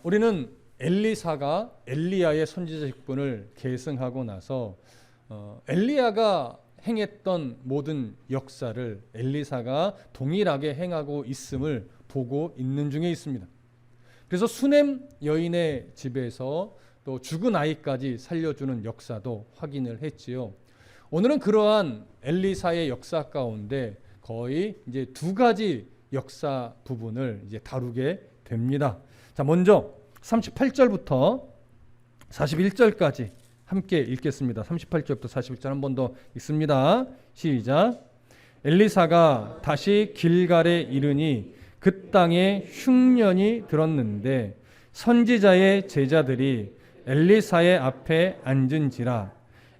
우리는 엘리사가 엘리야의 선지자 직분을 계승하고 나서 엘리야가 행했던 모든 역사를 엘리사가 동일하게 행하고 있음을 보고 있는 중에 있습니다. 그래서 수넴 여인의 집에서 또 죽은 아이까지 살려주는 역사도 확인을 했지요. 오늘은 그러한 엘리사의 역사 가운데 거의 이제 두 가지 역사 부분을 이제 다루게 됩니다. 자, 먼저 38절부터 41절까지 함께 읽겠습니다. 38절부터 41절 한 번 더 읽습니다. 시작. 엘리사가 다시 길갈에 이르니 그 땅에 흉년이 들었는데 선지자의 제자들이 엘리사의 앞에 앉은지라.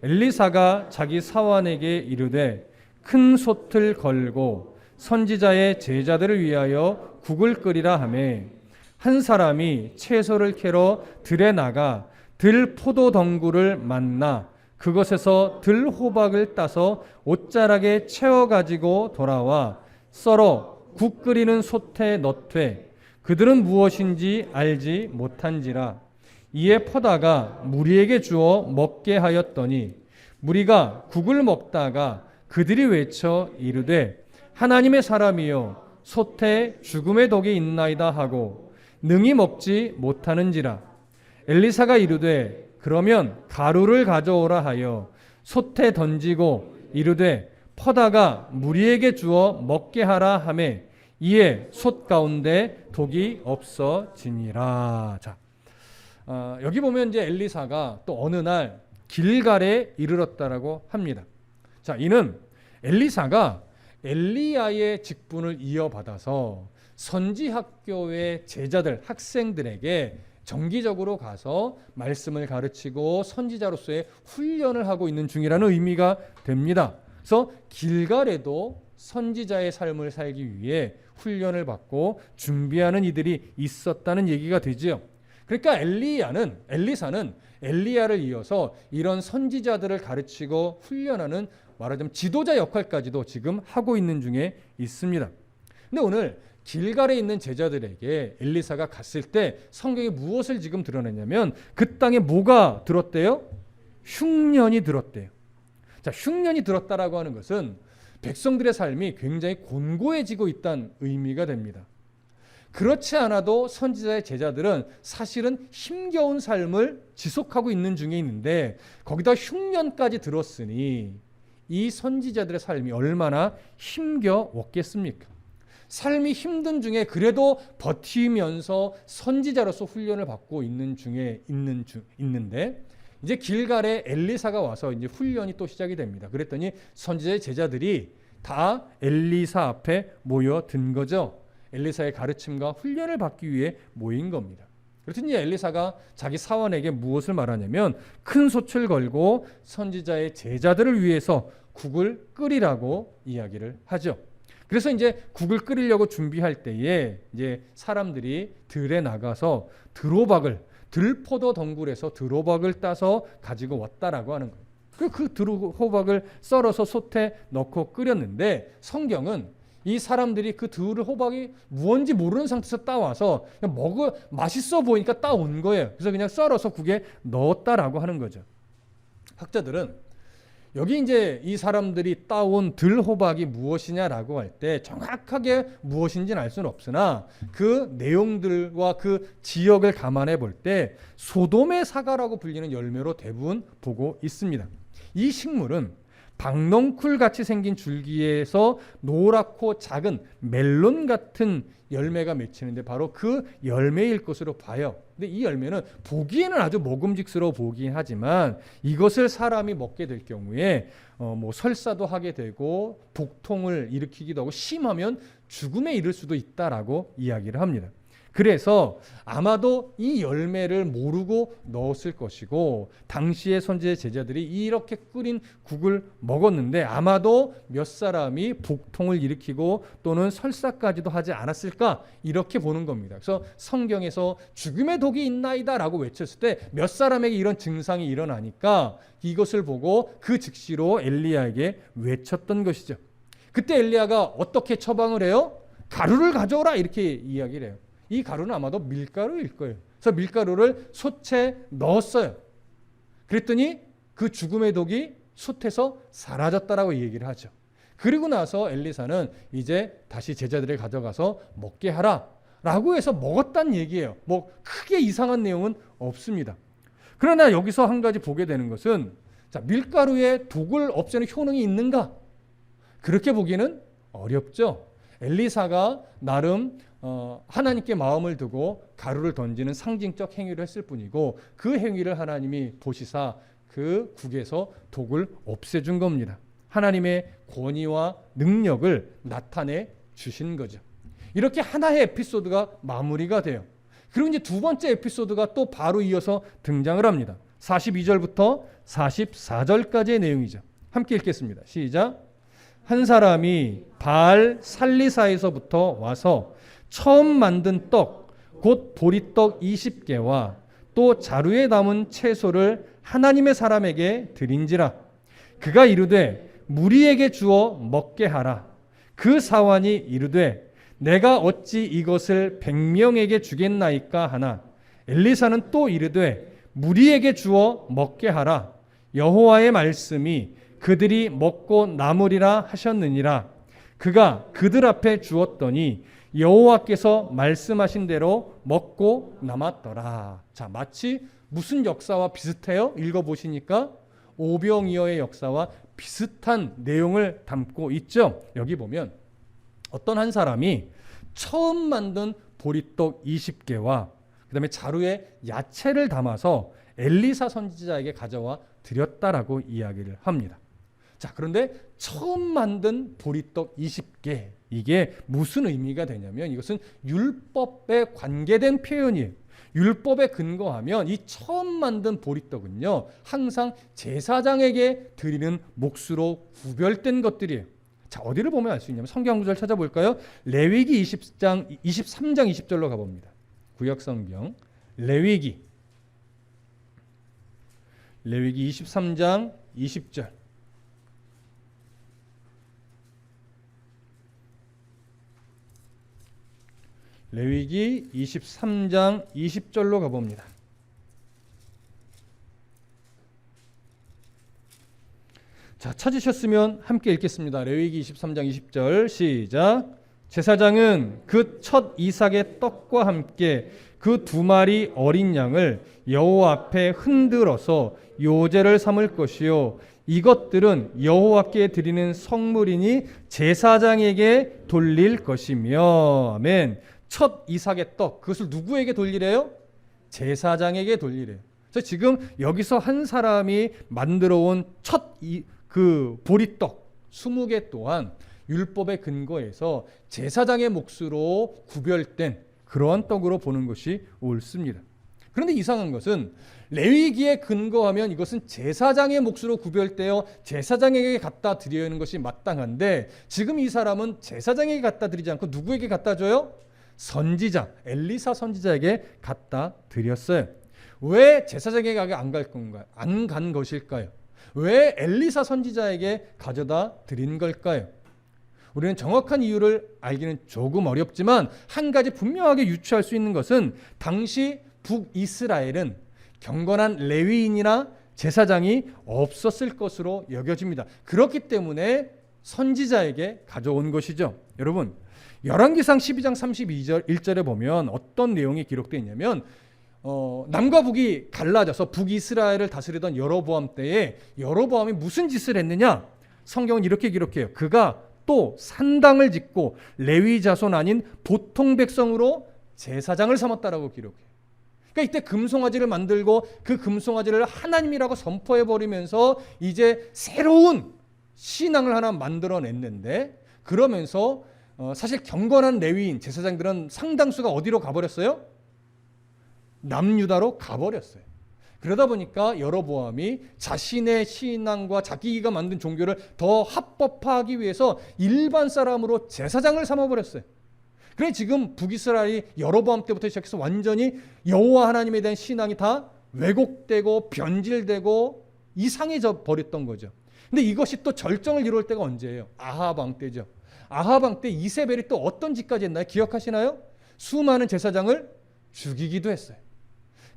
엘리사가 자기 사환에게 이르되 큰 솥을 걸고 선지자의 제자들을 위하여 국을 끓이라 하매 한 사람이 채소를 캐러 들에 나가 들 포도 덩굴을 만나 그것에서 들 호박을 따서 옷자락에 채워 가지고 돌아와 썰어 국 끓이는 솥에 넣되 그들은 무엇인지 알지 못한지라. 이에 퍼다가 무리에게 주어 먹게 하였더니 무리가 국을 먹다가 그들이 외쳐 이르되 하나님의 사람이여 솥에 죽음의 독이 있나이다 하고 능히 먹지 못하는지라. 엘리사가 이르되 그러면 가루를 가져오라 하여 솥에 던지고 이르되 퍼다가 무리에게 주어 먹게 하라 하매 이에 솥 가운데 독이 없어지니라. 자, 여기 보면 이제 엘리사가 또 어느 날 길갈에 이르렀다라고 합니다. 자, 이는 엘리사가 엘리야의 직분을 이어받아서 선지학교의 제자들, 학생들에게 정기적으로 가서 말씀을 가르치고 선지자로서의 훈련을 하고 있는 중이라는 의미가 됩니다. 그래서 길갈에도 선지자의 삶을 살기 위해 훈련을 받고 준비하는 이들이 있었다는 얘기가 되지요. 그러니까 엘리사는 엘리야를 이어서 이런 선지자들을 가르치고 훈련하는 말하자면 지도자 역할까지도 지금 하고 있는 중에 있습니다. 근데 오늘 길갈에 있는 제자들에게 엘리사가 갔을 때 성경이 무엇을 지금 드러내냐면 그 땅에 뭐가 들었대요? 흉년이 들었대요. 자, 흉년이 들었다라고 하는 것은 백성들의 삶이 굉장히 곤고해지고 있다는 의미가 됩니다. 그렇지 않아도 선지자의 제자들은 사실은 힘겨운 삶을 지속하고 있는 중에 있는데 거기다 흉년까지 들었으니 이 선지자들의 삶이 얼마나 힘겨웠겠습니까? 삶이 힘든 중에 그래도 버티면서 선지자로서 훈련을 받고 있는데 이제 길갈에 엘리사가 와서 이제 훈련이 또 시작이 됩니다. 그랬더니 선지자의 제자들이 다 엘리사 앞에 모여든 거죠. 엘리사의 가르침과 훈련을 받기 위해 모인 겁니다. 그랬더니 엘리사가 자기 사원에게 무엇을 말하냐면 큰 솥을 걸고 선지자의 제자들을 위해서 국을 끓이라고 이야기를 하죠. 그래서 이제 국을 끓이려고 준비할 때에 이제 사람들이 들에 나가서 들포도 덩굴에서 들호박을 따서 가지고 왔다라고 하는 거예요. 그 들호박을 썰어서 솥에 넣고 끓였는데 성경은 이 사람들이 그 들호박이 무언지 모르는 상태에서 따와서 그냥 맛있어 보이니까 따온 거예요. 그래서 그냥 썰어서 국에 넣었다라고 하는 거죠. 학자들은 여기 이제 이 사람들이 따온 들호박이 무엇이냐라고 할 때 정확하게 무엇인지는 알 수는 없으나 그 내용들과 그 지역을 감안해 볼 때 소돔의 사과라고 불리는 열매로 대부분 보고 있습니다. 이 식물은 박넝쿨 같이 생긴 줄기에서 노랗고 작은 멜론 같은 열매가 맺히는데 바로 그 열매일 것으로 봐요. 근데 이 열매는 보기에는 아주 먹음직스러워 보이긴 하지만 이것을 사람이 먹게 될 경우에 설사도 하게 되고 복통을 일으키기도 하고 심하면 죽음에 이를 수도 있다라고 이야기를 합니다. 그래서 아마도 이 열매를 모르고 넣었을 것이고 당시의 선지자의 제자들이 이렇게 끓인 국을 먹었는데 아마도 몇 사람이 복통을 일으키고 또는 설사까지도 하지 않았을까 이렇게 보는 겁니다. 그래서 성경에서 죽음의 독이 있나이다 라고 외쳤을 때 몇 사람에게 이런 증상이 일어나니까 이것을 보고 그 즉시로 엘리야에게 외쳤던 것이죠. 그때 엘리야가 어떻게 처방을 해요? 가루를 가져오라 이렇게 이야기를 해요. 이 가루는 아마도 밀가루일 거예요. 그래서 밀가루를 솥에 넣었어요. 그랬더니 그 죽음의 독이 솥에서 사라졌다라고 얘기를 하죠. 그리고 나서 엘리사는 이제 다시 제자들을 가져가서 먹게 하라 라고 해서 먹었다는 얘기예요. 뭐 크게 이상한 내용은 없습니다. 그러나 여기서 한 가지 보게 되는 것은, 자, 밀가루에 독을 없애는 효능이 있는가? 그렇게 보기는 어렵죠. 엘리사가 나름 하나님께 마음을 두고 가루를 던지는 상징적 행위를 했을 뿐이고, 그 행위를 하나님이 보시사 그 국에서 독을 없애준 겁니다. 하나님의 권위와 능력을 나타내 주신 거죠. 이렇게 하나의 에피소드가 마무리가 돼요. 그리고 이제 두 번째 에피소드가 또 바로 이어서 등장을 합니다. 42절부터 44절까지의 내용이죠. 함께 읽겠습니다. 시작. 한 사람이 바알 살리사에서부터 와서 처음 만든 떡, 곧 보리떡 20개와 또 자루에 담은 채소를 하나님의 사람에게 드린지라. 그가 이르되 무리에게 주어 먹게 하라. 그 사환이 이르되 내가 어찌 이것을 100명에게 주겠나이까 하나. 엘리사는 또 이르되 무리에게 주어 먹게 하라. 여호와의 말씀이 그들이 먹고 남으리라 하셨느니라. 그가 그들 앞에 주었더니 여호와께서 말씀하신 대로 먹고 남았더라. 자, 마치 무슨 역사와 비슷해요? 읽어보시니까 오병이어의 역사와 비슷한 내용을 담고 있죠. 여기 보면 어떤 한 사람이 처음 만든 보리떡 20개와 그 다음에 자루에 야채를 담아서 엘리사 선지자에게 가져와 드렸다라고 이야기를 합니다. 자, 그런데 처음 만든 보리떡 20개, 이게 무슨 의미가 되냐면 이것은 율법에 관계된 표현이에요. 율법에 근거하면 이 처음 만든 보리떡은요, 항상 제사장에게 드리는 몫으로 구별된 것들이에요. 자, 어디를 보면 알 수 있냐면 성경 구절 찾아볼까요? 레위기 23장 20절로 가봅니다. 구약 성경 레위기 23장 20절. 레위기 23장 20절로 가봅니다. 자, 찾으셨으면 함께 읽겠습니다. 레위기 23장 20절 시작. 제사장은 그 첫 이삭의 떡과 함께 그 2마리 어린 양을 여호와 앞에 흔들어서 요제를 삼을 것이요 이것들은 여호와께 드리는 성물이니 제사장에게 돌릴 것이며. 아멘. 첫 이삭의 떡, 그것을 누구에게 돌리래요? 제사장에게 돌리래요. 그래서 지금 여기서 한 사람이 만들어 온 첫 그 보리떡 20개 또한 율법의 근거에서 제사장의 몫으로 구별된 그러한 떡으로 보는 것이 옳습니다. 그런데 이상한 것은 레위기에 근거하면 이것은 제사장의 몫으로 구별되어 제사장에게 갖다 드려야 하는 것이 마땅한데, 지금 이 사람은 제사장에게 갖다 드리지 않고 누구에게 갖다 줘요? 선지자, 엘리사 선지자에게 갖다 드렸어요. 왜 제사장에게 안 갈 건가요? 안 간 것일까요? 왜 엘리사 선지자에게 가져다 드린 걸까요? 우리는 정확한 이유를 알기는 조금 어렵지만 한 가지 분명하게 유추할 수 있는 것은 당시 북이스라엘은 경건한 레위인이나 제사장이 없었을 것으로 여겨집니다. 그렇기 때문에 선지자에게 가져온 것이죠. 여러분, 열왕기상 12장 32절 1절에 보면 어떤 내용이 기록되어 있냐면 남과 북이 갈라져서 북이스라엘을 다스리던 여로보암 때에 여로보암이 무슨 짓을 했느냐? 성경은 이렇게 기록해요. 그가 또 산당을 짓고 레위 자손 아닌 보통 백성으로 제사장을 삼았다라고 기록해요. 그러니까 이때 금송아지를 만들고 그 금송아지를 하나님이라고 선포해 버리면서 이제 새로운 신앙을 하나 만들어냈는데, 그러면서 사실 경건한 레위인 제사장들은 상당수가 어디로 가버렸어요? 남유다로 가버렸어요. 그러다 보니까 여로보암이 자신의 신앙과 자기가 만든 종교를 더 합법화하기 위해서 일반 사람으로 제사장을 삼아버렸어요. 그래 지금 북이스라엘이 여로보암 때부터 시작해서 완전히 여호와 하나님에 대한 신앙이 다 왜곡되고 변질되고 이상해져 버렸던 거죠. 근데 이것이 또 절정을 이룰 때가 언제예요? 아합 왕 때죠. 아합 왕 때 이세벨이 또 어떤 짓까지 했나요? 기억하시나요? 수많은 제사장을 죽이기도 했어요.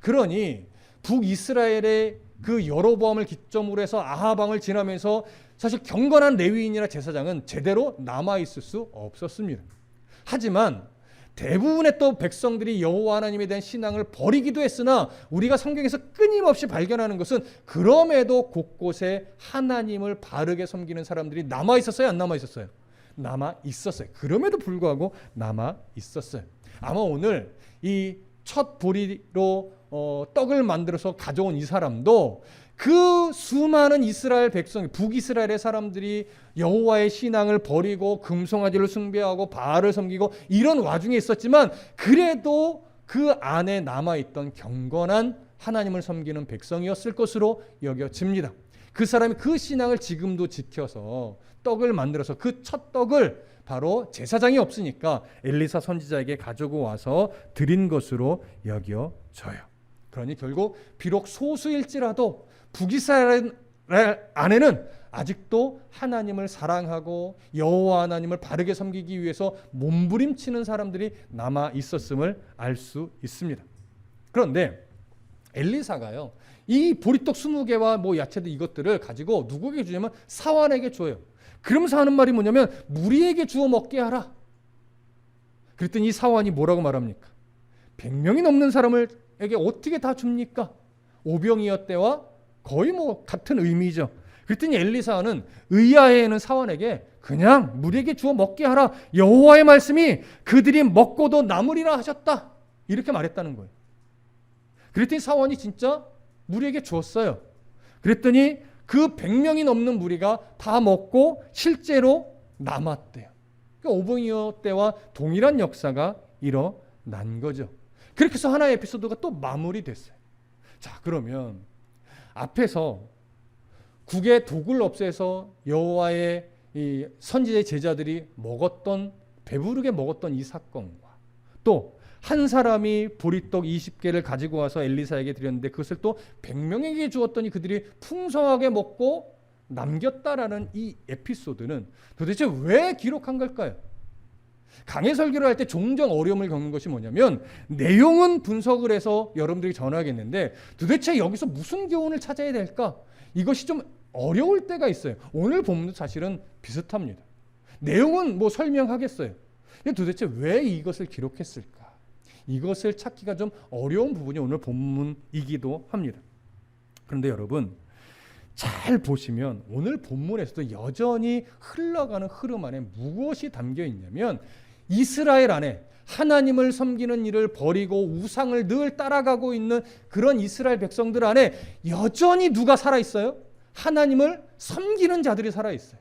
그러니 북이스라엘의 그 여로보암을 기점으로 해서 아합 왕을 지나면서 사실 경건한 레위인이나 제사장은 제대로 남아있을 수 없었습니다. 하지만 대부분의 또 백성들이 여호와 하나님에 대한 신앙을 버리기도 했으나 우리가 성경에서 끊임없이 발견하는 것은 그럼에도 곳곳에 하나님을 바르게 섬기는 사람들이 남아있었어요? 안 남아있었어요? 남아있었어요. 그럼에도 불구하고 남아있었어요. 아마 오늘 이 첫 보리로 떡을 만들어서 가져온 이 사람도 그 수많은 이스라엘 백성, 북이스라엘의 사람들이 여호와의 신앙을 버리고 금송아지를 숭배하고 바알을 섬기고 이런 와중에 있었지만 그래도 그 안에 남아있던 경건한 하나님을 섬기는 백성이었을 것으로 여겨집니다. 그 사람이 그 신앙을 지금도 지켜서 떡을 만들어서 그 첫 떡을 바로 제사장이 없으니까 엘리사 선지자에게 가지고 와서 드린 것으로 여겨져요. 그러니 결국 비록 소수일지라도 북이스라엘 안에는 아직도 하나님을 사랑하고 여호와 하나님을 바르게 섬기기 위해서 몸부림치는 사람들이 남아 있었음을 알 수 있습니다. 그런데 엘리사가요, 이 보리떡 20개와 뭐 야채들 이것들을 가지고 누구에게 주냐면 사환에게 줘요. 그러면서 하는 말이 뭐냐면 무리에게 주어 먹게 하라. 그랬더니 이 사환이 뭐라고 말합니까? 100명이 넘는 사람에게 어떻게 다 줍니까? 오병이어때와 거의 뭐 같은 의미죠. 그랬더니 엘리사는 의아해하는 사환에게 그냥 무리에게 주어 먹게 하라. 여호와의 말씀이 그들이 먹고도 남으리라 하셨다. 이렇게 말했다는 거예요. 그랬더니 사환이 진짜 무리에게 주었어요. 그랬더니 그 100명이 넘는 무리가 다 먹고 실제로 남았대요. 그러니까 오병이어 때와 동일한 역사가 일어난 거죠. 그렇게 해서 하나의 에피소드가 또 마무리됐어요. 자, 그러면 앞에서 국의 독을 없애서 여호와의 이 선지자의 제자들이 먹었던, 배부르게 먹었던 이 사건과 또 한 사람이 보리떡 20개를 가지고 와서 엘리사에게 드렸는데 그것을 또 100명에게 주었더니 그들이 풍성하게 먹고 남겼다라는 이 에피소드는 도대체 왜 기록한 걸까요? 강해 설교를 할 때 종종 어려움을 겪는 것이 뭐냐면 내용은 분석을 해서 여러분들이 전하겠는데 도대체 여기서 무슨 교훈을 찾아야 될까? 이것이 좀 어려울 때가 있어요. 오늘 본문도 사실은 비슷합니다. 내용은 뭐 설명하겠어요. 근데 도대체 왜 이것을 기록했을까? 이것을 찾기가 좀 어려운 부분이 오늘 본문이기도 합니다. 그런데 여러분 잘 보시면 오늘 본문에서도 여전히 흘러가는 흐름 안에 무엇이 담겨 있냐면 이스라엘 안에 하나님을 섬기는 일을 버리고 우상을 늘 따라가고 있는 그런 이스라엘 백성들 안에 여전히 누가 살아있어요? 하나님을 섬기는 자들이 살아있어요.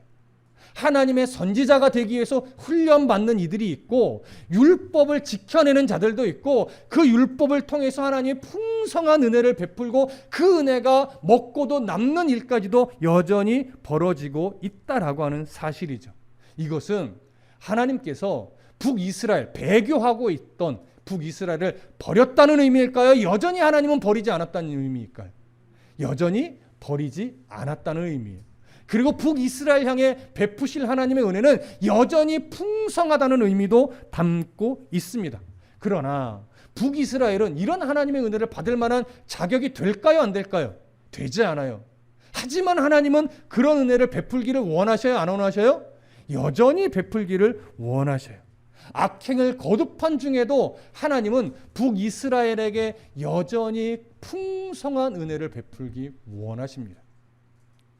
하나님의 선지자가 되기 위해서 훈련받는 이들이 있고 율법을 지켜내는 자들도 있고 그 율법을 통해서 하나님의 풍성한 은혜를 베풀고 그 은혜가 먹고도 남는 일까지도 여전히 벌어지고 있다라고 하는 사실이죠. 이것은 하나님께서 북이스라엘, 배교하고 있던 북이스라엘을 버렸다는 의미일까요? 여전히 하나님은 버리지 않았다는 의미일까요? 여전히 버리지 않았다는 의미예요. 그리고 북이스라엘 향해 베푸실 하나님의 은혜는 여전히 풍성하다는 의미도 담고 있습니다. 그러나 북이스라엘은 이런 하나님의 은혜를 받을 만한 자격이 될까요? 안 될까요? 되지 않아요. 하지만 하나님은 그런 은혜를 베풀기를 원하셔요? 안 원하셔요? 여전히 베풀기를 원하셔요. 악행을 거듭한 중에도 하나님은 북이스라엘에게 여전히 풍성한 은혜를 베풀기 원하십니다.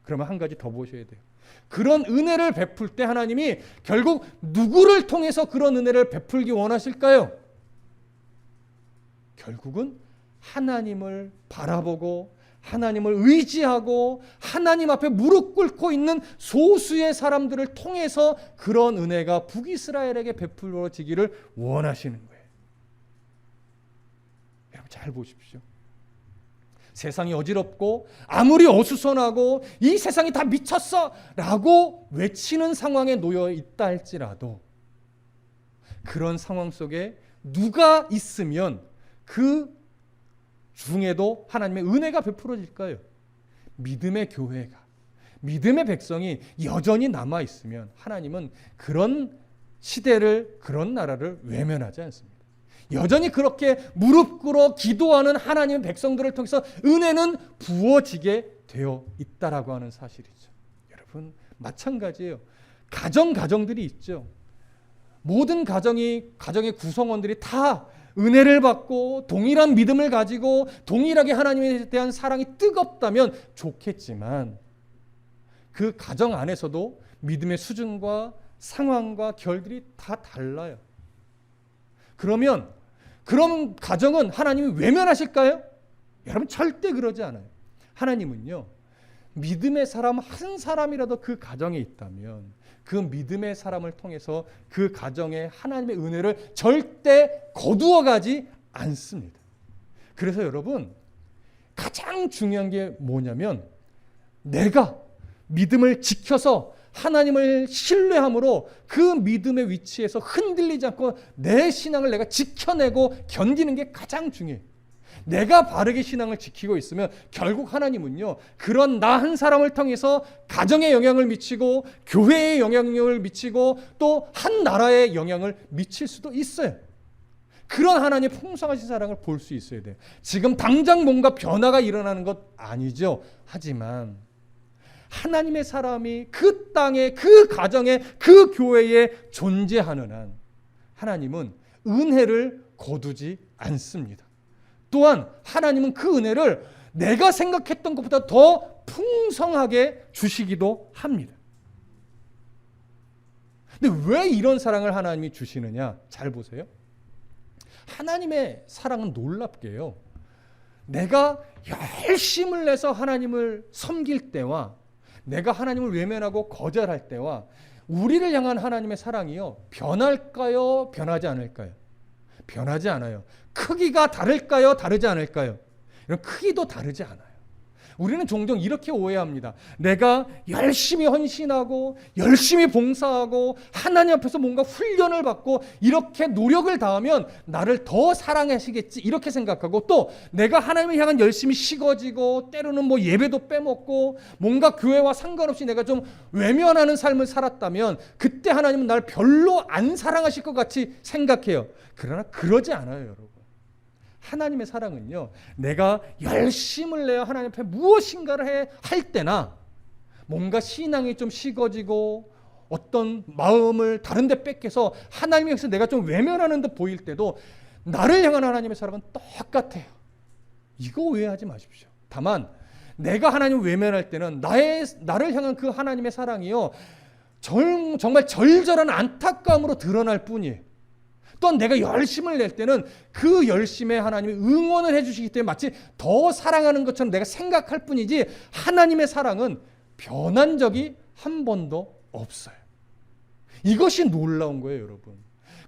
그러면 한 가지 더 보셔야 돼요. 그런 은혜를 베풀 때 하나님이 결국 누구를 통해서 그런 은혜를 베풀기 원하실까요? 결국은 하나님을 바라보고 하나님을 의지하고 하나님 앞에 무릎 꿇고 있는 소수의 사람들을 통해서 그런 은혜가 북이스라엘에게 베풀어지기를 원하시는 거예요. 여러분 잘 보십시오. 세상이 어지럽고 아무리 어수선하고 이 세상이 다 미쳤어 라고 외치는 상황에 놓여 있다 할지라도 그런 상황 속에 누가 있으면 그 중에도 하나님의 은혜가 베풀어질까요? 믿음의 교회가, 믿음의 백성이 여전히 남아있으면 하나님은 그런 시대를, 그런 나라를 외면하지 않습니다. 여전히 그렇게 무릎 꿇어 기도하는 하나님의 백성들을 통해서 은혜는 부어지게 되어 있다라고 하는 사실이죠. 여러분, 마찬가지예요. 가정들이 있죠. 모든 가정의 구성원들이 다 은혜를 받고 동일한 믿음을 가지고 동일하게 하나님에 대한 사랑이 뜨겁다면 좋겠지만 그 가정 안에서도 믿음의 수준과 상황과 결들이 다 달라요. 그러면 그런 가정은 하나님이 외면하실까요? 여러분, 절대 그러지 않아요. 하나님은요, 믿음의 사람 한 사람이라도 그 가정에 있다면 그 믿음의 사람을 통해서 그 가정에 하나님의 은혜를 절대 거두어 가지 않습니다. 그래서 여러분, 가장 중요한 게 뭐냐면 내가 믿음을 지켜서 하나님을 신뢰함으로 그 믿음의 위치에서 흔들리지 않고 내 신앙을 내가 지켜내고 견디는 게 가장 중요해요. 내가 바르게 신앙을 지키고 있으면 결국 하나님은요, 그런 나 한 사람을 통해서 가정에 영향을 미치고 교회에 영향력을 미치고 또 한 나라에 영향을 미칠 수도 있어요. 그런 하나님의 풍성하신 사랑을 볼 수 있어야 돼요. 지금 당장 뭔가 변화가 일어나는 것 아니죠. 하지만 하나님의 사람이 그 땅에, 그 가정에, 그 교회에 존재하는 한 하나님은 은혜를 거두지 않습니다. 또한 하나님은 그 은혜를 내가 생각했던 것보다 더 풍성하게 주시기도 합니다. 근데 왜 이런 사랑을 하나님이 주시느냐? 잘 보세요. 하나님의 사랑은 놀랍게요, 내가 열심을 내서 하나님을 섬길 때와 내가 하나님을 외면하고 거절할 때와 우리를 향한 하나님의 사랑이요, 변할까요? 변하지 않을까요? 변하지 않아요. 크기가 다를까요? 다르지 않을까요? 이런 크기도 다르지 않아요. 우리는 종종 이렇게 오해합니다. 내가 열심히 헌신하고 열심히 봉사하고 하나님 앞에서 뭔가 훈련을 받고 이렇게 노력을 다하면 나를 더 사랑하시겠지, 이렇게 생각하고, 또 내가 하나님을 향한 열심히 식어지고 때로는 뭐 예배도 빼먹고 뭔가 교회와 상관없이 내가 좀 외면하는 삶을 살았다면 그때 하나님은 날 별로 안 사랑하실 것 같이 생각해요. 그러나 그러지 않아요, 여러분. 하나님의 사랑은요, 내가 열심을 내어 하나님 앞에 무엇인가를 할 때나 뭔가 신앙이 좀 식어지고 어떤 마음을 다른 데 뺏겨서 하나님에서 내가 좀 외면하는 듯 보일 때도 나를 향한 하나님의 사랑은 똑같아요. 이거 오해하지 마십시오. 다만 내가 하나님을 외면할 때는 나를 향한 그 하나님의 사랑이요, 정말 절절한 안타까움으로 드러날 뿐이에요. 또한 내가 열심을 낼 때는 그 열심에 하나님이 응원을 해주시기 때문에 마치 더 사랑하는 것처럼 내가 생각할 뿐이지, 하나님의 사랑은 변한 적이 한 번도 없어요. 이것이 놀라운 거예요, 여러분.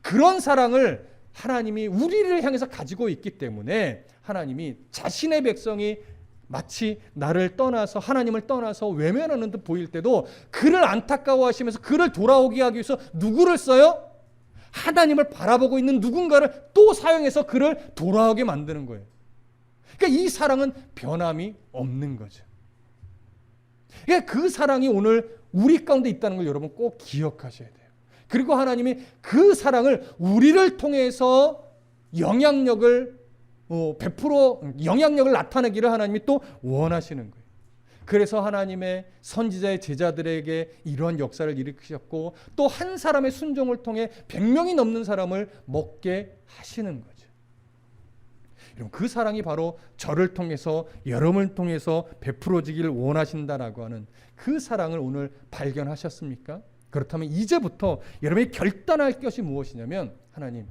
그런 사랑을 하나님이 우리를 향해서 가지고 있기 때문에 하나님이 자신의 백성이 마치 나를 떠나서, 하나님을 떠나서 외면하는 듯 보일 때도 그를 안타까워하시면서 그를 돌아오게 하기 위해서 누구를 써요? 하나님을 바라보고 있는 누군가를 또 사용해서 그를 돌아오게 만드는 거예요. 그러니까 이 사랑은 변함이 없는 거죠. 그러니까 그 사랑이 오늘 우리 가운데 있다는 걸 여러분 꼭 기억하셔야 돼요. 그리고 하나님이 그 사랑을 우리를 통해서 영향력을 나타내기를 하나님이 또 원하시는 거예요. 그래서 하나님의 선지자의 제자들에게 이러한 역사를 일으키셨고 또 한 사람의 순종을 통해 100명이 넘는 사람을 먹게 하시는 거죠. 여러분, 그 사랑이 바로 저를 통해서, 여러분을 통해서 베풀어지기를 원하신다라고 하는 그 사랑을 오늘 발견하셨습니까? 그렇다면 이제부터 여러분이 결단할 것이 무엇이냐면, 하나님,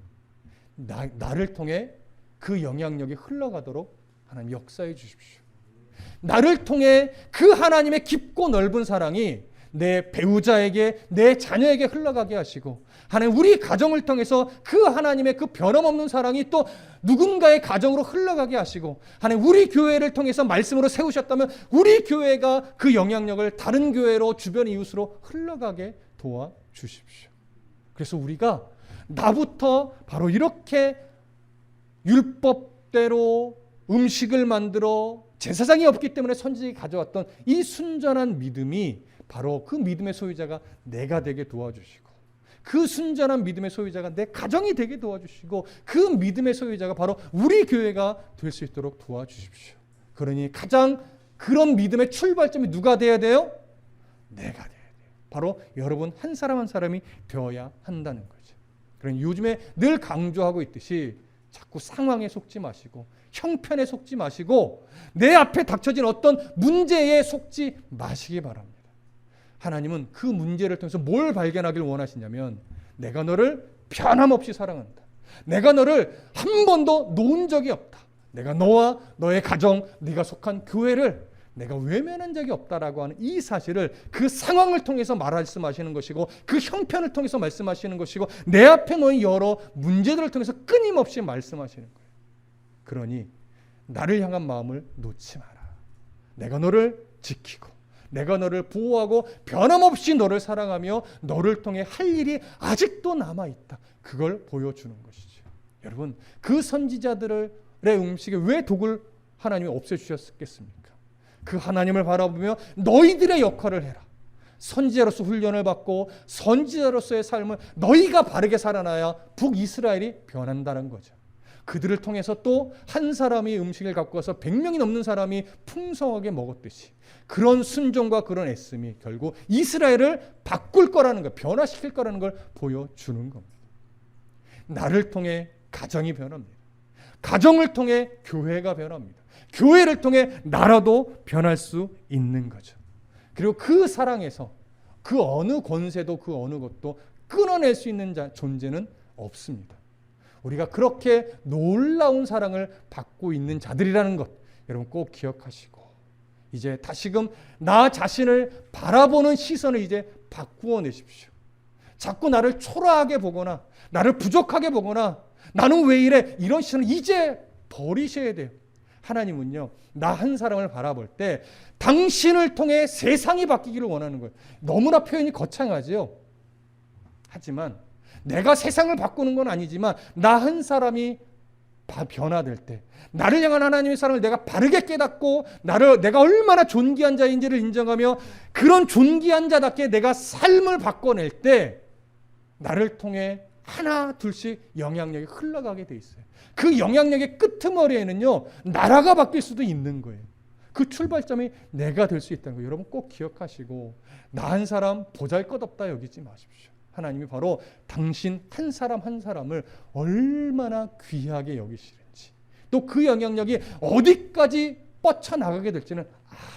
나를 통해 그 영향력이 흘러가도록 하나님 역사해 주십시오. 나를 통해 그 하나님의 깊고 넓은 사랑이 내 배우자에게, 내 자녀에게 흘러가게 하시고, 하나님, 우리 가정을 통해서 그 하나님의 그 변함없는 사랑이 또 누군가의 가정으로 흘러가게 하시고, 하나님, 우리 교회를 통해서 말씀으로 세우셨다면 우리 교회가 그 영향력을 다른 교회로, 주변 이웃으로 흘러가게 도와주십시오. 그래서 우리가 나부터 바로 이렇게 율법대로 음식을 만들어 제사장이 없기 때문에 선지자가 가져왔던 이 순전한 믿음이 바로 그 믿음의 소유자가 내가 되게 도와주시고, 그 순전한 믿음의 소유자가 내 가정이 되게 도와주시고 그 믿음의 소유자가 바로 우리 교회가 될 수 있도록 도와주십시오. 그러니 가장 그런 믿음의 출발점이 누가 돼야 돼요? 내가 돼야 돼요. 바로 여러분 한 사람 한 사람이 되어야 한다는 거죠. 그러니 요즘에 늘 강조하고 있듯이 자꾸 상황에 속지 마시고 형편에 속지 마시고 내 앞에 닥쳐진 어떤 문제에 속지 마시기 바랍니다. 하나님은 그 문제를 통해서 뭘 발견하길 원하시냐면 내가 너를 변함없이 사랑한다. 내가 너를 한 번도 놓은 적이 없다. 내가 너와 너의 가정, 네가 속한 교회를 내가 외면한 적이 없다라고 하는 이 사실을 그 상황을 통해서 말씀하시는 것이고 그 형편을 통해서 말씀하시는 것이고 내 앞에 놓인 여러 문제들을 통해서 끊임없이 말씀하시는 거예요. 그러니 나를 향한 마음을 놓지 마라. 내가 너를 지키고 내가 너를 보호하고 변함없이 너를 사랑하며 너를 통해 할 일이 아직도 남아있다. 그걸 보여주는 것이죠. 여러분 그 선지자들의 음식에 왜 독을 하나님이 없애주셨겠습니까? 그 하나님을 바라보며 너희들의 역할을 해라. 선지자로서 훈련을 받고 선지자로서의 삶을 너희가 바르게 살아나야 북이스라엘이 변한다는 거죠. 그들을 통해서 또 한 사람이 음식을 갖고 와서 100명이 넘는 사람이 풍성하게 먹었듯이 그런 순종과 그런 애씀이 결국 이스라엘을 바꿀 거라는 것, 변화시킬 거라는 걸 보여주는 겁니다. 나를 통해 가정이 변합니다. 가정을 통해 교회가 변합니다. 교회를 통해 나라도 변할 수 있는 거죠. 그리고 그 사랑에서 그 어느 권세도 그 어느 것도 끊어낼 수 있는 존재는 없습니다. 우리가 그렇게 놀라운 사랑을 받고 있는 자들이라는 것 여러분 꼭 기억하시고 이제 다시금 나 자신을 바라보는 시선을 이제 바꾸어 내십시오. 자꾸 나를 초라하게 보거나 나를 부족하게 보거나 나는 왜 이래 이런 시선을 이제 버리셔야 돼요. 하나님은요 나 한 사람을 바라볼 때 당신을 통해 세상이 바뀌기를 원하는 거예요. 너무나 표현이 거창하죠. 하지만 내가 세상을 바꾸는 건 아니지만 나 한 사람이 변화될 때 나를 향한 하나님의 사랑을 내가 바르게 깨닫고 내가 얼마나 존귀한 자인지를 인정하며 그런 존귀한 자답게 내가 삶을 바꿔낼 때 나를 통해 하나 둘씩 영향력이 흘러가게 돼 있어요. 그 영향력의 끄트머리에는요 나라가 바뀔 수도 있는 거예요. 그 출발점이 내가 될 수 있다는 거 여러분 꼭 기억하시고 나 한 사람 보잘것없다 여기지 마십시오. 하나님이 바로 당신 한 사람 한 사람을 얼마나 귀하게 여기시는지 또 그 영향력이 어디까지 뻗쳐나가게 될지는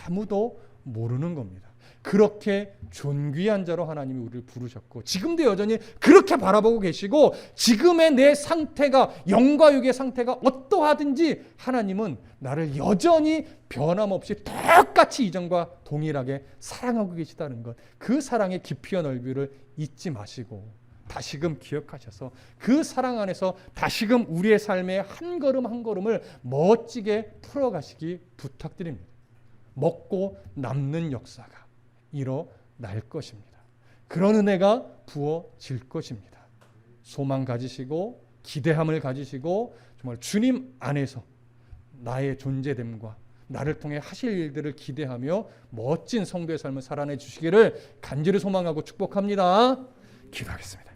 아무도 모르는 겁니다. 그렇게 존귀한 자로 하나님이 우리를 부르셨고 지금도 여전히 그렇게 바라보고 계시고 지금의 내 상태가 영과 육의 상태가 어떠하든지 하나님은 나를 여전히 변함없이 똑같이 이전과 동일하게 사랑하고 계시다는 것 그 사랑의 깊이와 넓이를 잊지 마시고 다시금 기억하셔서 그 사랑 안에서 다시금 우리의 삶의 한 걸음 한 걸음을 멋지게 풀어가시기 부탁드립니다. 먹고 남는 역사가 일어날 것입니다. 그런 은혜가 부어질 것입니다. 소망 가지시고 기대함을 가지시고 정말 주님 안에서 나의 존재됨과 나를 통해 하실 일들을 기대하며 멋진 성도의 삶을 살아내 주시기를 간절히 소망하고 축복합니다. 기도하겠습니다.